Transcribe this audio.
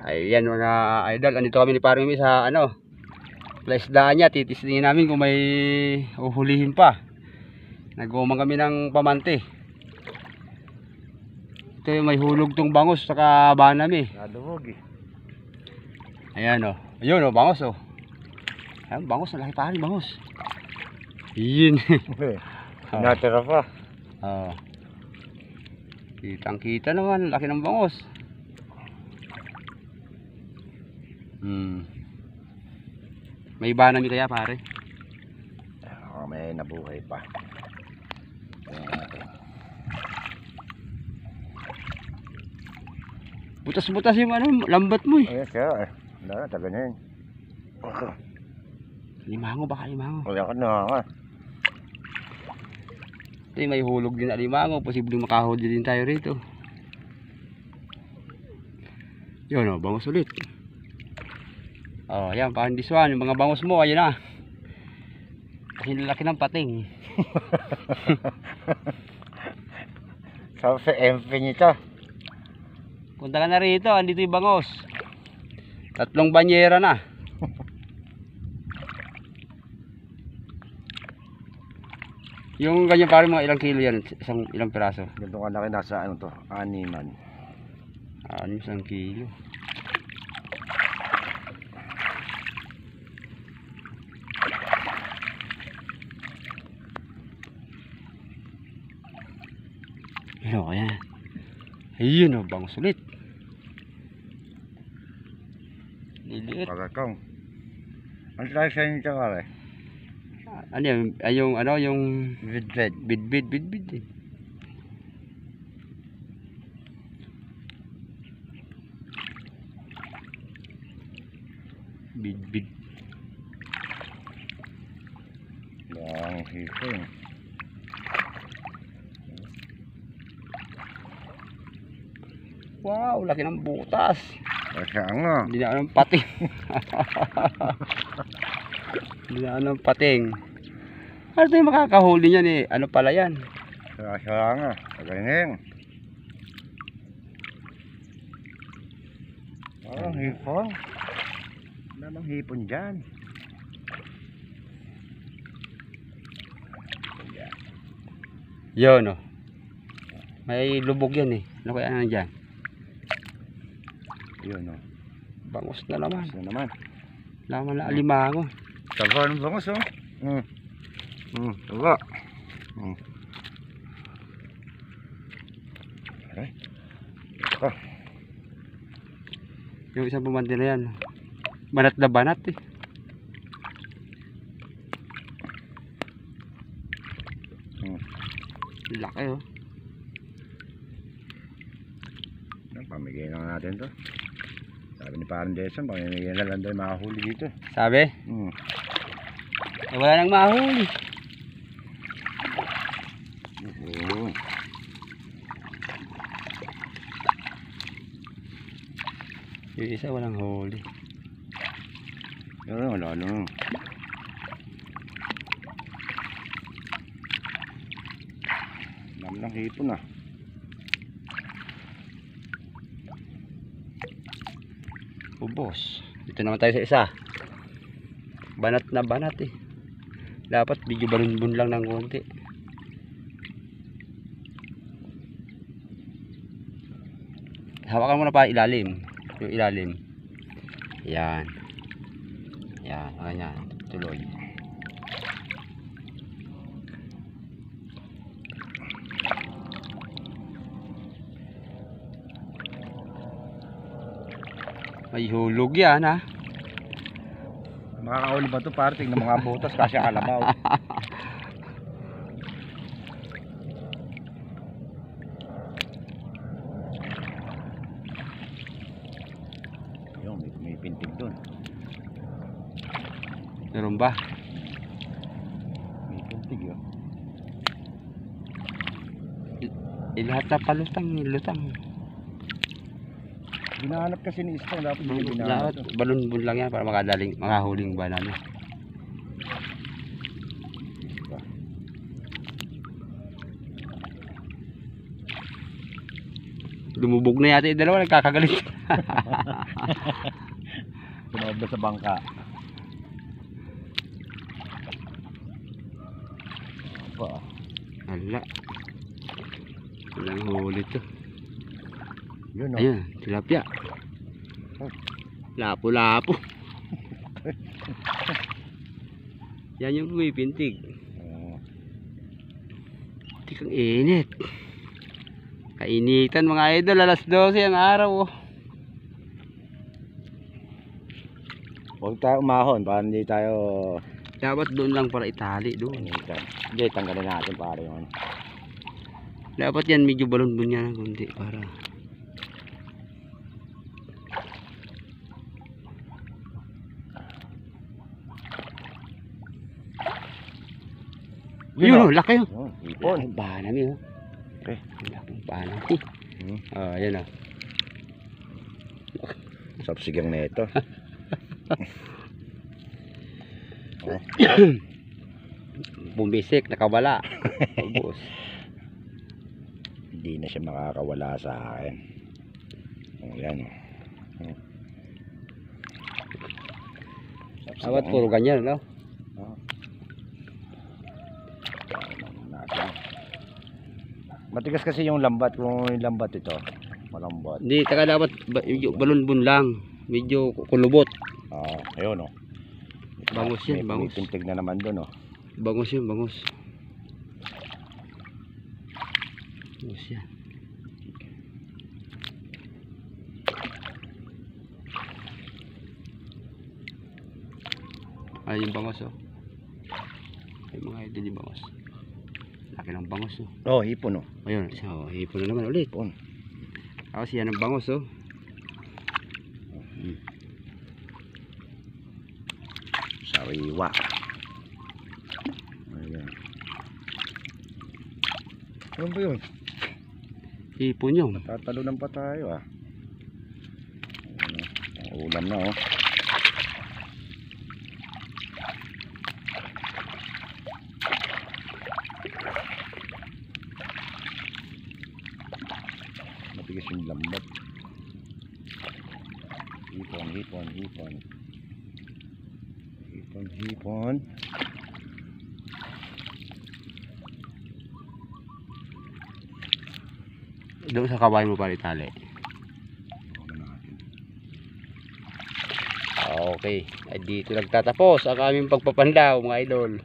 Ayan mga idol, andito kami ni Parimi sa ano, plaisdaan niya. Titistingin namin kung may uhulihin pa. Nagumang kami ng pamante. Ito yung may hulog tong bangos saka banami. Nadumog eh. Ayan o. Ayun o, bangos o. Ayan, bangos. Laki pa rin bangos. Iyon. Natira pa. Kitang kita naman. Laki ng bangos. May banami kaya pare? May nabuhay pa. Butas-butas yung ano, lambat mo eh. Ayan siya eh. Wala na, taga na yun. Limango baka limango. Wala ka na nga. Ito may hulog din na limango. Posibleng makahuli din tayo rito. Yun o, bangos ulit. Oh, yan, parang this one. Yung mga bangos mo, ayun na. Kasi lalaki ng pating. Sa MP nito. Punta ka na rito, andito yung bangos. 3 banyera na. Yung ganyan parang mga ilang kilo yan, ilang piraso. Ganito ka laki, nasa ano to, animan. 1 kilo. Ayun, ayan. Ayun o, bangos ulit. Liliit. Pagkakong. Ano tayo sa inyo ka rin? Ano yan? Ay, yung ano, yung Bidbid. bidbid din. Bidbid. Yang hipon. Wow, laki ng butas. Kasi nga. Hindi na ng pating. Hindi na ng pating. Ano tayo makakahuli niyan eh? Ano pala yan? Kasi nga. Kagaling. Oh, hipon. Wala namang hipon dyan. Yun o. May lubog yan eh. Ano kaya nandyan? Yun o. Bangus na naman. Gusto naman. Laman na alimango. Taba ng bangos o. Taba. Okay. Ito. Yung isang pumante na yan. Banat na banat eh. Laki oh. Pamigay na natin to. Sabi ni Parang Jason, pamimigay na lang daw yung makahuli dito. Sabi? Eh, wala nang mahuli. Yung isa walang huli. Pero wala no. Dami ng hipon ah. Ubos. Dito naman tayo sa isa. Banat na banat eh. Dapat medyo balunbun lang ng konti. Hawakan mo na pa ilalim. Yung ilalim. Yan. Yan. Ganyan. Tuloy. May hulog yan ha. Makakauli ba ito pare? Tingnan mga butas kasi kalabaw. Yung may pintig doon. Meron ba? May pintig yun. Lahat na palutang. Lutang. Binahanap kasi ni Istong, dapat hindi Lahat binahanap. balunbun lang yan para makahuling banana. Lumubog na yata yung dalawa, nagkakagalit. Sumabog na sa bangka. Apa? Hala. Walang huli to. Yun o. Ayun, tilapia. Lapo-lapo. Yan yung pintig. Tikang init. Kainitan mga idol, alas 12 ang araw oh. Huwag tayo umahon para hindi tayo... Dapat doon lang para itali doon. Hindi, tanggalin natin para yun. Dapat yan medyo balon-balon yan ng konti para... Yun oh, laki oh. Ipon. Banami oh. Okay. Laking banami. Oh, yan oh. Sapsigang na ito. Bumisik, nakawala. Ubus. Hindi na siya makakawala sa akin. Ayan. Dapat puro ganyan, no? Matigas kasi yung lambat. Kung yung lambat ito, malambot. Hindi, taka dapat balon-bun lang. Medyo kulubot. Ayun o. Bangus yan, bangus. May tintig na naman dun o. Bangus yun, bangus. Bangus yan. Ay, yung bangus oh. Ay, mga idol yung bangus. Laki ng bangus oh. Oh, hipon o. Ayun, isa oh. Hipon na naman ulit. Hipon. Tapos yan ang bangus oh. Sariwa. Ayan. Ano ba yun? Hipon yun. Tatalunan pa tayo ah. Ayan, ang ulam na oh. Matigas yung lambat. Hipon, hipon, hipon. Hipon, hipon. Doon sa kabahay mo pala itali. Okay, ay dito nagtatapos ang aming pagpapandaw mga idol.